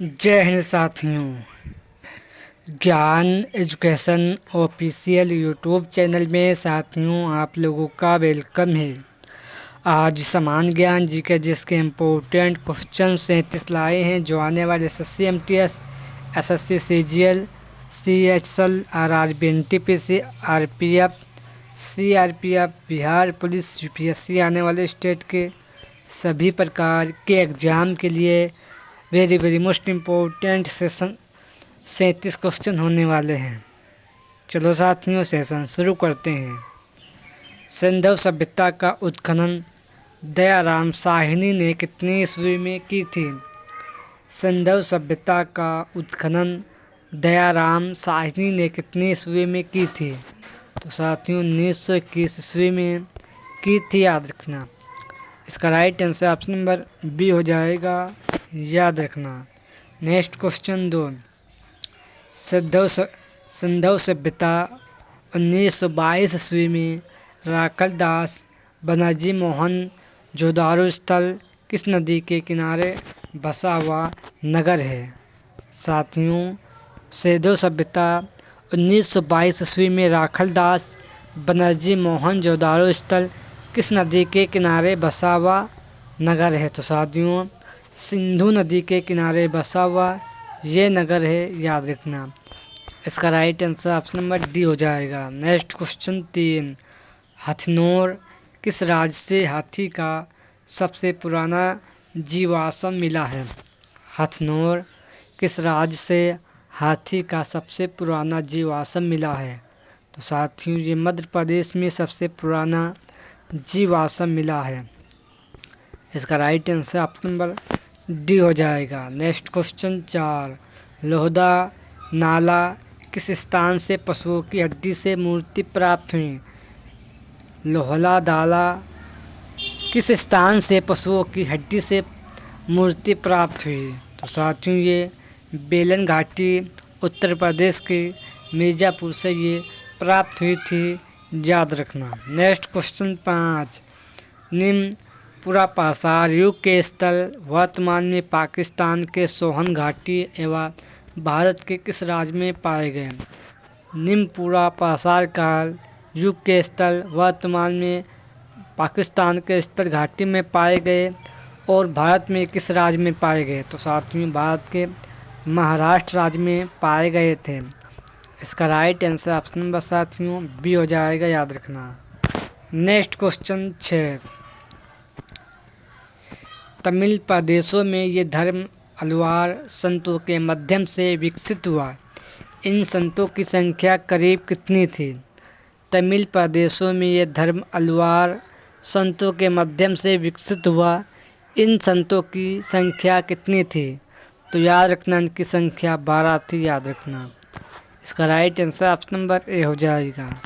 जय हिंद साथियों। ज्ञान एजुकेशन ऑफिशियल यूट्यूब चैनल में साथियों आप लोगों का वेलकम है। आज समान ज्ञान जीके जिसके इम्पोर्टेंट क्वेश्चन 37 लाए हैं जो आने वाले SSC MTS, SSC CGL, CHL, RRB NTPC, RPF, CRPF, Bihar police, UPSC आने वाले स्टेट के सभी प्रकार के एग्ज़ाम के लिए very most important session 37 question होने वाले हैं। चलो साथियों सेशन शुरू करते हैं। सिंधु सभ्यता का उत्खनन दयाराम साहनी ने कितनी ईस्वी में की थी? सिंधु सभ्यता का उत्खनन दयाराम साहनी ने कितनी ईस्वी में की थी? तो साथियों 1921 ईस्वी में की थी, याद रखना। इसका right answer option number B हो जाएगा, याद रखना। Next question 2। सिंधु सभ्यता 1922 ईस्वी में राखलदास बनर्जी मोहन जोदड़ो स्थल किस नदी के किनारे बसा हुआ नगर है? साथियों सिंधु सभ्यता 1922 ईस्वी में राखलदास बनर्जी मोहन जोदड़ो स्थल किस नदी के किनारे बसा हुआ नगर है? तो साथियों सिंधु नदी के किनारे बसा हुआ ये नगर है, याद रखना। इसका right answer option number D हो जाएगा। Next question 3। हथनोर किस राज्य से हाथी का सबसे पुराना जीवाश्म मिला है? हथनोर किस राज्य से हाथी का सबसे पुराना जीवाश्म मिला है? तो साथियों ये मध्य प्रदेश में सबसे पुराना जीवाश्म मिला है। इसका right answer option number D हो जाएगा। Next question 4। लोहदा नाला किस स्थान से पशुओं की हड्डी से मूर्ति प्राप्त हुई? लोहला नाला किस स्थान से पशुओं की हड्डी से मूर्ति प्राप्त हुई? तो साथियों ये बेलन घाटी उत्तर प्रदेश के मिर्ज़ापुर से ये प्राप्त हुई थी, याद रखना। Next question 5। निम्न पुरापाषाण युग के स्थल वर्तमान में पाकिस्तान के सोहन घाटी एवं भारत के किस राज्य में पाए गए? निम्न पुरापाषाण काल युग के स्थल वर्तमान में पाकिस्तान के स्थल घाटी में पाए गए और भारत में किस राज्य में पाए गए? तो साथियों भारत के महाराष्ट्र राज्य में पाए गए थे। इसका राइट आंसर ऑप्शन नंबर साथियों बी हो जाएगा, याद रखना। Next question 6। तमिल प्रदेशों में ये धर्म अलवार संतों के माध्यम से विकसित हुआ। इन संतों की संख्या करीब कितनी थी? तमिल प्रदेशों में ये धर्म अलवार संतों के माध्यम से विकसित हुआ। इन संतों की संख्या कितनी थी? तो याद रखना इनकी संख्या 12 थी, याद रखना। इसका right answer option number A हो जाएगा।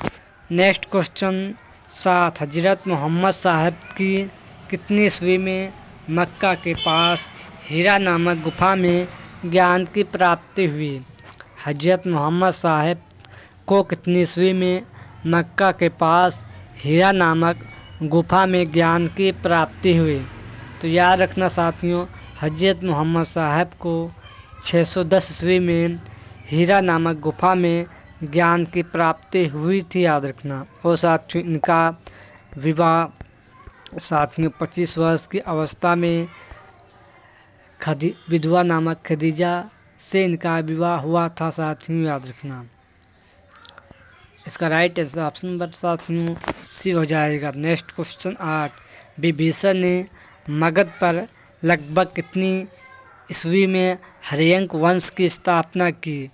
Next question 7। हजरत मोहम्मद साहब की कितनी ईस्वी में मक्का के पास हीरा नामक गुफा में ज्ञान की प्राप्ति हुई? हजरत मोहम्मद साहब को कितनी ईस्वी में मक्का के पास हीरा नामक गुफा में ज्ञान की प्राप्ति हुई? तो याद रखना साथियों हजरत मोहम्मद साहब को 610 ईस्वी में हीरा नामक गुफा में ज्ञान की प्राप्ति हुई थी, याद रखना। और साथियों इनका विवाह साथियों 25 वर्ष की अवस्था में विधवा नामक खदीजा से इनका विवाह हुआ था, साथियों याद रखना। इसका राइट आंसर ऑप्शन नंबर साथियों सी हो जाएगा। Next question 8। विभीषण ने मगध पर लगभग कितनी ईस्वी में हर्यंक वंश की स्थापना की?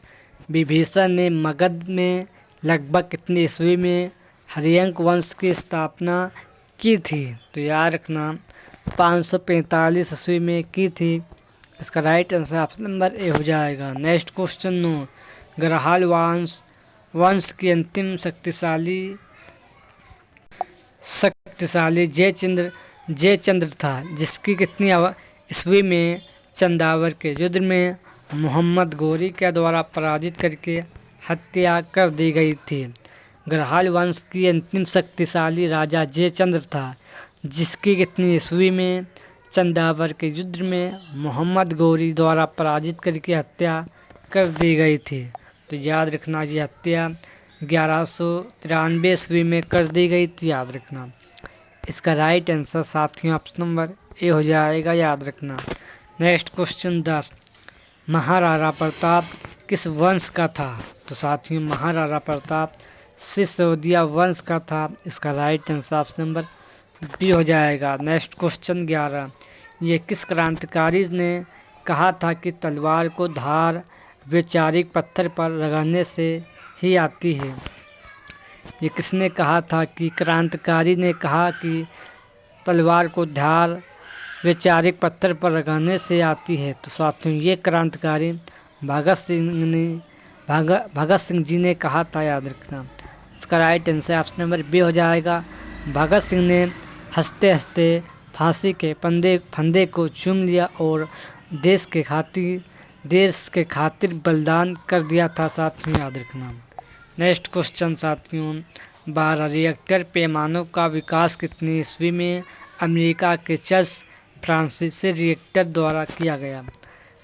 विभीषण ने मगध में लगभग कितनी ईस्वी में हर्यंक वंश की स्थापना की थी? तो याद रखना 545 ईस्वी में की थी। इसका right answer option number A हो जाएगा। Next question 9। ग्रहाल वंश की अंतिम शक्तिशाली जयचंद्र था, जिसकी कितनी ईस्वी में चंदावर के युद्ध में मोहम्मद गोरी के द्वारा पराजित करके हत्या कर दी गई थी। ग्रहाल वंश की अंतिम शक्तिशाली राजा जयचंद्र था, जिसकी कितनी ईस्वी में चंदावर के युद्ध में मोहम्मद गौरी द्वारा पराजित करके हत्या कर दी गई थी। तो याद रखना ये हत्या 1193 ईस्वी में कर दी गई थी, याद रखना। इसका राइट आंसर साथियों ऑप्शन नंबर ए हो जाएगा, याद रखना। नेक्स्ट क्वेश्चन 10, महाराणा प्रताप किस वंश का था? तो साथियों महाराणा प्रताप सिसोदिया वंश का था। इसका right answer option number B हो जाएगा। नेक्स्ट क्वेश्चन 11, ये किस क्रांतिकारी ने कहा था कि तलवार को धार वैचारिक पत्थर पर लगाने से ही आती है? ये किसने कहा था कि क्रांतिकारी ने कहा कि तलवार को धार वैचारिक पत्थर पर लगाने से आती है? तो साथियों ये क्रांतिकारी भगत सिंह जी ने कहा था, याद रखना। इसका right answer option number B हो जाएगा। भगत सिंह ने हंसते हंसते फांसी के फंदे को चूम लिया और देश के खातिर बलिदान कर दिया था, साथियों याद रखना। नेक्स्ट क्वेश्चन साथियों 12, रिएक्टर पैमानों का विकास कितनी ईस्वी में अमेरिका के चार्ल्स फ्रांसीसी रिएक्टर द्वारा किया गया?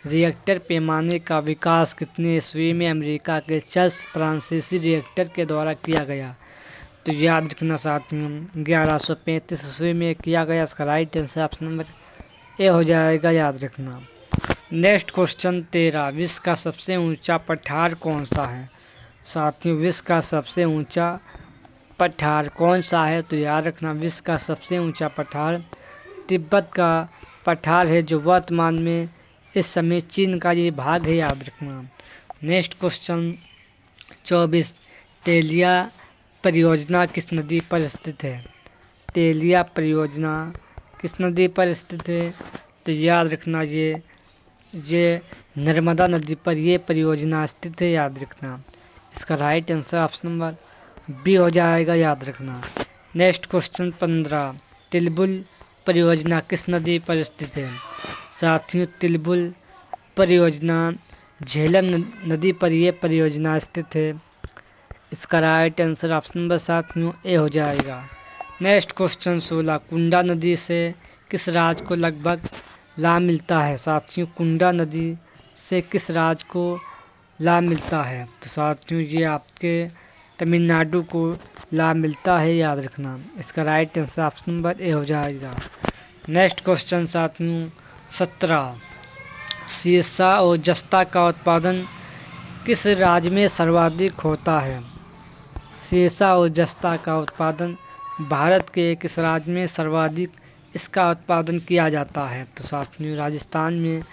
रिएक्टर पैमाने का विकास कितनी ईस्वी में अमेरिका के चार्ल्स फ्रांसीसी रिएक्टर के द्वारा किया गया? तो याद रखना साथियों 1135 ईस्वी में किया गया। इसका right answer option number A हो जाएगा, याद रखना। नेक्स्ट क्वेश्चन 13, विश्व का सबसे ऊंचा पठार कौन सा है? साथियों विश्व का सबसे ऊंचा पठार कौन सा है? तो याद रखना विश्व का सबसे ऊंचा पठार तिब्बत का पठार है, जो वर्तमान में इस समय चीन का ये भाग है, याद रखना। नेक्स्ट क्वेश्चन 24, तेलिया परियोजना किस नदी पर स्थित है? तेलिया परियोजना किस नदी पर स्थित है? तो याद रखना ये नर्मदा नदी पर ये परियोजना स्थित है, याद रखना। इसका right answer option number B हो जाएगा, याद रखना। नेक्स्ट क्वेश्चन 15, तिलबुल परियोजना किस नदी पर स्थित है? साथियों तिलबुल परियोजना झेलम नदी पर यह परियोजना स्थित है। इसका राइट आंसर ऑप्शन नंबर साथियों ए हो जाएगा। नेक्स्ट क्वेश्चन 16, कुंडा नदी से किस राज्य को लगभग लाभ मिलता है? साथियों कुंडा नदी से किस राज्य को लाभ मिलता है? तो साथियों ये आपके तमिलनाडु को लाभ मिलता है, याद रखना। इसका right answer option number A हो जाएगा। नेक्स्ट क्वेश्चन साथियों 17, सीसा और जस्ता का उत्पादन किस राज्य में सर्वाधिक होता है? सीसा और जस्ता का उत्पादन भारत के किस राज्य में सर्वाधिक इसका उत्पादन किया जाता है? तो साथियों राजस्थान में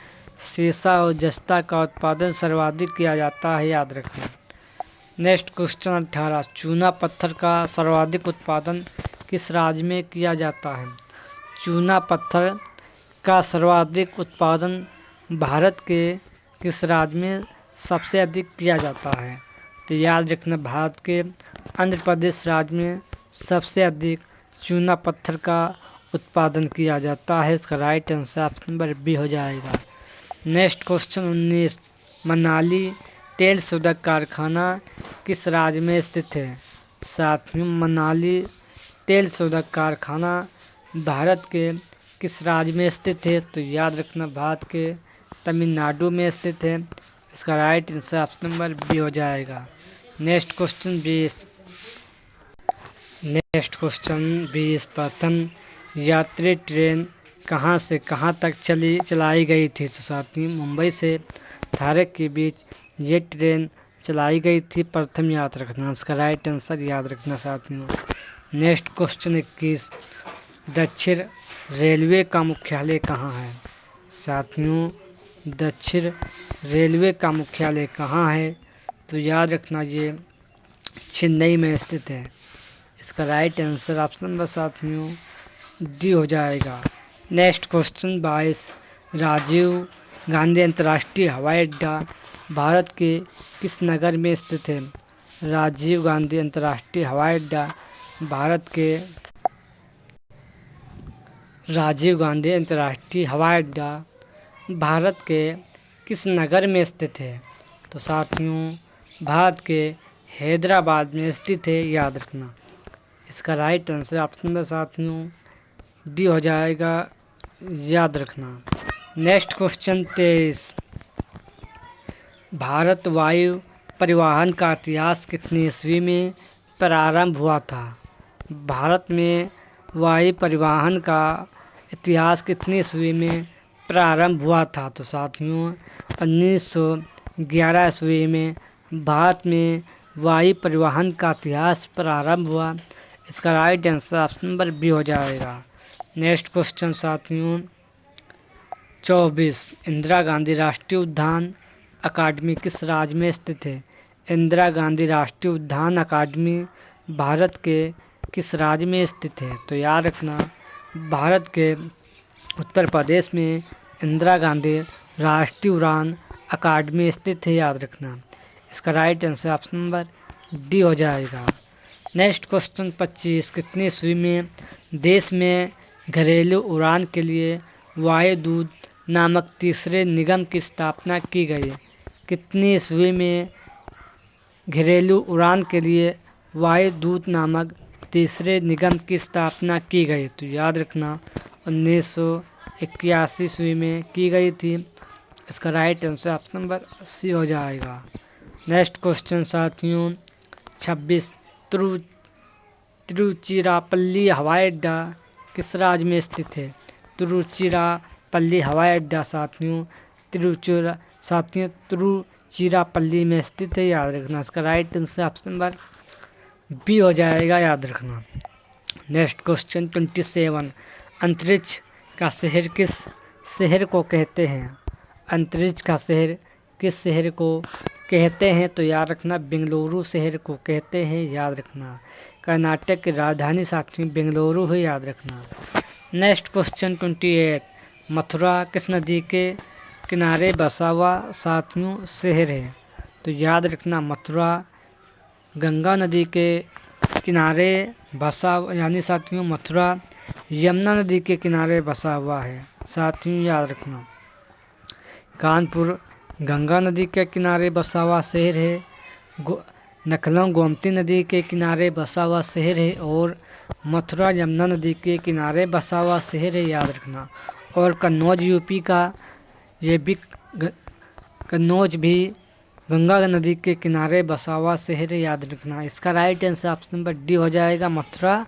सीसा और जस्ता का उत्पादन सर्वाधिक किया जाता है, याद रखना। नेक्स्ट क्वेश्चन 18, चूना पत्थर का सर्वाधिक उत्पादन किस राज्य में किया जाता है? चूना पत्थर का सर्वाधिक उत्पादन भारत के किस राज्य में सबसे अधिक किया जाता है? तो याद रखना भारत के आंध्र प्रदेश राज्य में सबसे अधिक चूना पत्थर का उत्पादन किया जाता है। इसका right answer option number B हो जाएगा। नेक्स्ट क्वेश्चन 19, मनाली तेल शोधक कारखाना किस राज्य में स्थित है? साथियों मनाली तेल शोधक कारखाना भारत के किस राज्य में स्थित है? तो याद रखना भारत के तमिलनाडु में स्थित है। इसका right answer option number B हो जाएगा। नेक्स्ट क्वेश्चन 20, प्रथम यात्री ट्रेन कहाँ से कहाँ तक चलाई गई थी? तो साथियों मुंबई से धारक के बीच ये ट्रेन चलाई गई थी, प्रथम याद रखना। इसका राइट आंसर याद रखना साथियों। नेक्स्ट क्वेश्चन 21, दक्षिण रेलवे का मुख्यालय कहाँ है? साथियों दक्षिण रेलवे का मुख्यालय कहाँ है? तो याद रखना ये चेन्नई में स्थित है। इसका राइट आंसर ऑप्शन नंबर साथियों डी हो जाएगा। नेक्स्ट क्वेश्चन 22, राजीव गांधी अंतर्राष्ट्रीय हवाई अड्डा भारत के किस नगर में स्थित है? राजीव गांधी अंतर्राष्ट्रीय हवाई अड्डा भारत के राजीव गांधी अंतर्राष्ट्रीय हवाई अड्डा भारत के किस नगर में स्थित है? तो साथियों भारत के हैदराबाद में स्थित है, याद रखना। इसका राइट आंसर ऑप्शन नंबर साथियों डी हो जाएगा, याद रखना। नेक्स्ट क्वेश्चन 23, भारत वायु परिवहन का इतिहास कितनी ईस्वी में प्रारंभ हुआ था? भारत में वायु परिवहन का इतिहास कितनी ईस्वी में प्रारंभ हुआ था? तो साथियों 1911 ईस्वी में भारत में वायु परिवहन का इतिहास प्रारंभ हुआ। इसका right answer option number B हो जाएगा। नेक्स्ट क्वेश्चन साथियों 24, इंदिरा गांधी राष्ट्रीय उद्यान अकादमी किस राज्य में स्थित है? इंदिरा गांधी राष्ट्रीय उद्यान अकादमी भारत के किस राज्य में स्थित है? तो याद रखना, भारत के उत्तर प्रदेश में इंदिरा गांधी राष्ट्रीय उद्यान अकादमी स्थित है, याद रखना। इसका right answer option number D हो जाएगा। नेक्स्ट क्वेश्चन 25, कितनी ईस्वी में देश में घरेलू उड़ान के लिए वायुदूत नामक तीसरे निगम की स्थापना की गई? कितनी ईस्वी में घरेलू उड़ान के लिए वायुदूत नामक तीसरे निगम की स्थापना की गई? तो याद रखना 1981 ईस्वी में की गई थी। इसका right answer option number C हो जाएगा। नेक्स्ट क्वेश्चन साथियों 26, तिरुचिरापल्ली हवाई अड्डा किस राज्य में स्थित है? तिरुचिरापल्ली हवाई अड्डा साथियों तिरुचिरापल्ली में स्थित है, याद रखना। इसका right answer option number B हो जाएगा, याद रखना। नेक्स्ट क्वेश्चन 27, अंतरिक्ष का शहर किस शहर को कहते हैं? अंतरिक्ष का शहर किस शहर को कहते हैं? तो याद रखना, बेंगलुरु शहर को कहते हैं, याद रखना। कर्नाटक की राजधानी साथियों बेंगलुरु है, याद रखना। नेक्स्ट क्वेश्चन 28, मथुरा किस नदी के किनारे बसा हुआ साथियों शहर है? तो याद रखना, मथुरा गंगा नदी के किनारे बसा, यानी साथियों मथुरा यमुना नदी के किनारे बसा हुआ है, साथियों याद रखना। कानपुर गंगा नदी के किनारे बसा हुआ शहर है। लखनऊ गोमती नदी के किनारे बसा हुआ शहर है और मथुरा यमुना नदी के किनारे बसा हुआ शहर है, याद रखना। और कन्नौज यूपी का ये भी कन्नौज भी गंगा नदी के किनारे बसा हुआ शहर है, याद रखना। इसका right answer option number D हो जाएगा, मथुरा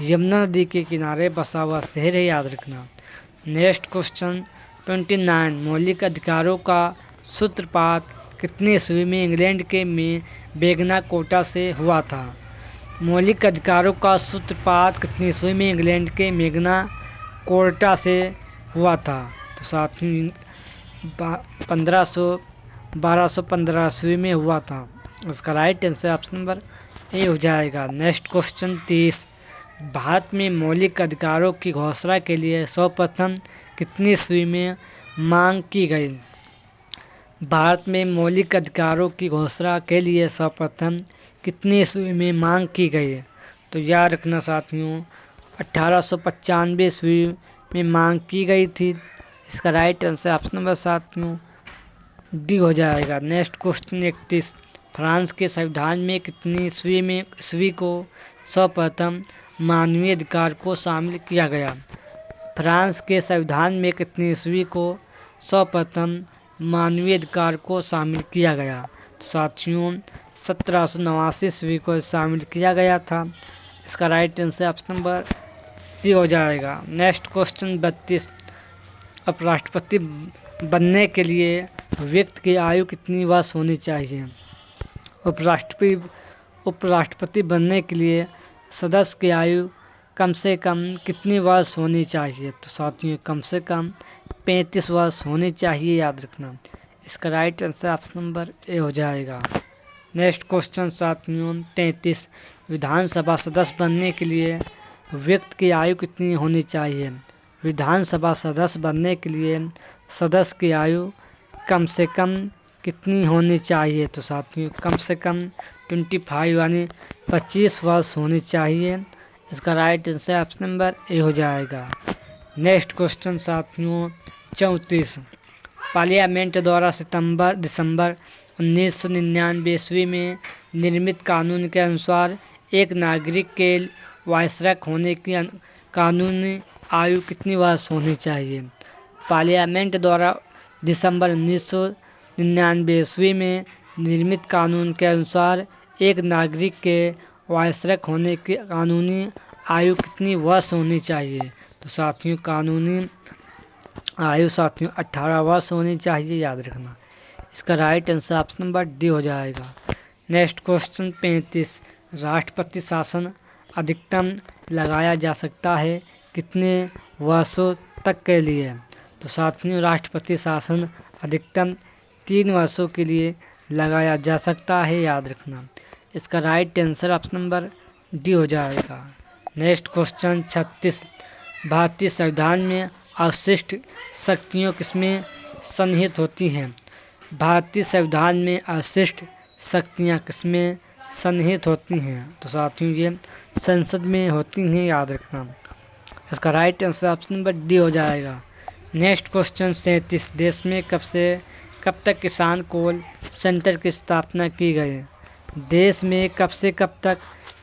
यमुना नदी के किनारे बसा हुआ शहर है, याद रखना। नेक्स्ट क्वेश्चन 29, मौलिक अधिकारों का सूत्रपात कितनी ईस्वी में इंग्लैंड के में मैग्ना कार्टा से हुआ था? मौलिक अधिकारों का सूत्रपात कितनी ईस्वी में इंग्लैंड के मैग्ना कार्टा से हुआ था? तो साथियों 1215 ईस्वी में हुआ था। उसका right answer option number A हो जाएगा। नेक्स्ट क्वेश्चन 30, भारत में मौलिक अधिकारों की घोषणा के लिए सर्वप्रथम कितनी ईस्वी में मांग की गई? भारत में मौलिक अधिकारों की घोषणा के लिए सर्वप्रथम कितनी ईस्वी में मांग की गई? तो याद रखना साथियों 1895 ईस्वी में मांग की गई थी। इसका राइट आंसर ऑप्शन नंबर साथियों डी हो जाएगा। नेक्स्ट क्वेश्चन 31, फ्रांस के संविधान में कितनी ईस्वी को सर्वप्रथम मानवीय अधिकार को शामिल किया गया? फ्रांस के संविधान में कितनी ईस्वी को सर्वप्रथम मानवीय अधिकार को शामिल किया गया? तो साथियों 1789 ईस्वी को शामिल किया गया था। इसका right answer option number C हो जाएगा। नेक्स्ट क्वेश्चन 32, उपराष्ट्रपति बनने के लिए व्यक्ति की आयु कितनी वर्ष होनी चाहिए? उपराष्ट्रपति बनने के लिए सदस्य की आयु कम से कम कितनी वर्ष होनी चाहिए? तो साथियों कम से कम 35 वर्ष होनी चाहिए, याद रखना। इसका right answer option number A हो जाएगा। नेक्स्ट क्वेश्चन साथियों 33, विधानसभा सदस्य बनने के लिए व्यक्ति की आयु कितनी होनी चाहिए? विधानसभा सदस्य बनने के लिए सदस्य की आयु कम से कम कितनी होनी चाहिए? तो साथियों कम से कम 25 यानी 25 वर्ष होनी चाहिए। इसका right answer option number A हो जाएगा। नेक्स्ट क्वेश्चन साथियों 34, पार्लियामेंट द्वारा दिसंबर 1999 ईस्वी में निर्मित कानून के अनुसार एक नागरिक के वायसराय होने की कानूनी आयु कितनी वर्ष होनी चाहिए? पार्लियामेंट द्वारा दिसंबर 1999 ईस्वी में निर्मित कानून के अनुसार एक नागरिक के वयस्क होने की कानूनी आयु कितनी वर्ष होनी चाहिए? तो साथियों कानूनी आयु साथियों 18 वर्ष होनी चाहिए, याद रखना। इसका right answer option number D हो जाएगा। नेक्स्ट क्वेश्चन 35, राष्ट्रपति शासन अधिकतम लगाया जा सकता है कितने वर्षों तक के लिए? तो साथियों राष्ट्रपति शासन अधिकतम 3 वर्षों के लिए लगाया जा सकता है, याद रखना। इसका right answer option number D हो जाएगा। नेक्स्ट क्वेश्चन 36, भारतीय संविधान में अवशिष्ट शक्तियाँ किसमें सन्निहित होती हैं? भारतीय संविधान में अवशिष्ट शक्तियाँ किसमें सन्निहित होती हैं? तो साथियों ये संसद में होती हैं, याद रखना। इसका right answer option number D हो जाएगा। नेक्स्ट क्वेश्चन 37, देश में कब से कब तक किसान कॉल सेंटर की स्थापना की गई? देश में कब से कब तक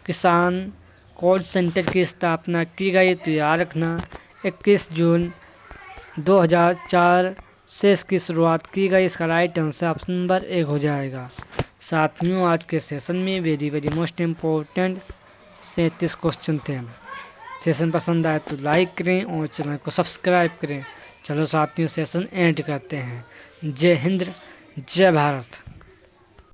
किसान कॉल सेंटर की स्थापना की गई? तो याद रखना 21 जून 2004 से इसकी शुरुआत की गई। इसका राइट आंसर ऑप्शन नंबर 1 हो जाएगा। साथियों आज के सेशन में वेरी मोस्ट इम्पोर्टेंट 37 क्वेश्चन थे। सेशन पसंद आए तो लाइक करें और चैनल को सब्सक्राइब करें। चलो साथियों सेशन एंड करते हैं। जय हिंद, जय भारत।